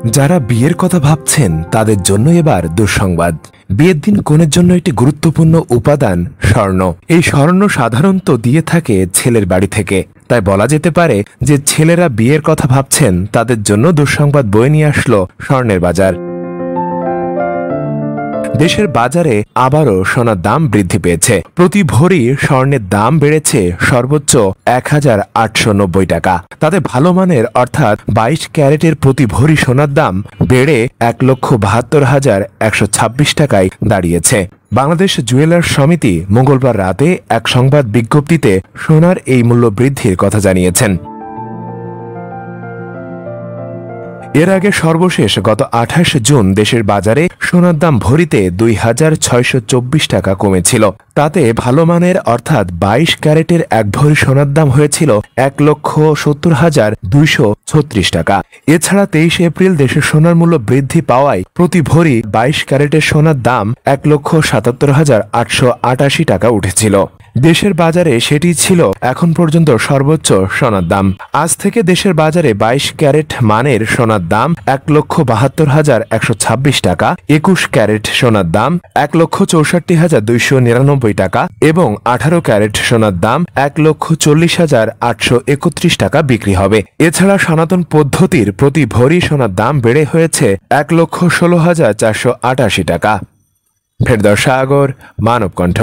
যারা বিয়ের কথা ভাবছেন তাদের জন্য এবার দুঃসংবাদ। বিয়ের দিন কনের জন্য একটি গুরুত্বপূর্ণ উপাদান স্বর্ণ। এই স্বর্ণ সাধারণত দিয়ে থাকে ছেলের বাড়ি থেকে। তাই বলা যেতে পারে যে ছেলেরা বিয়ের কথা ভাবছেন তাদের জন্য দুঃসংবাদ বয়ে নিয়ে আসলো স্বর্ণের বাজার। দেশের বাজারে আবারও সোনার দাম বৃদ্ধি পেয়েছে। প্রতি ভরি স্বর্ণের দাম বেড়েছে সর্বোচ্চ ১,৮৯০ টাকা। তাতে ভালো মানের অর্থাৎ ২২ ক্যারেটের প্রতি ভরি সোনার দাম বেড়ে ১,৭২,১২৬ টাকায় দাঁড়িয়েছে। বাংলাদেশ জুয়েলার্স সমিতি মঙ্গলবার রাতে এক সংবাদ বিজ্ঞপ্তিতে সোনার এই মূল্য বৃদ্ধির কথা জানিয়েছেন। এর আগে সর্বশেষ গত ২৮ জুন দেশের বাজারে সোনার দাম ভরিতে ২,৬২৪ টাকা কমেছিল। তাতে ভালো মানের অর্থাৎ ২২ ক্যারেটের এক ভরি সোনার দাম হয়েছিল ১,৭০,২৩৬ টাকা। এছাড়া ২৩ এপ্রিল দেশের সোনার মূল্য বৃদ্ধি পাওয়ায় প্রতি ভরি ২২ ক্যারেটের সোনার দাম ১,৭৭,৮৮৮ টাকা উঠেছিল। দেশের বাজারে সেটি ছিল এখন পর্যন্ত সর্বোচ্চ সোনার দাম। আজ থেকে দেশের বাজারে ২২ ক্যারেট মানের সোনার দাম ১,৭২,১২৬ টাকা, ২১ ক্যারেট সোনার দাম ১,৬৪,২৯৯ টাকা এবং ১৮ ক্যারেট সোনার দাম ১,৪০,৮৩১ টাকা বিক্রি হবে। এছাড়া সনাতন পদ্ধতির প্রতি ভরি সোনার দাম বেড়ে হয়েছে ১,১৬,৪৮৮ টাকা। ফেরদৌস সাগর, মানবকণ্ঠ।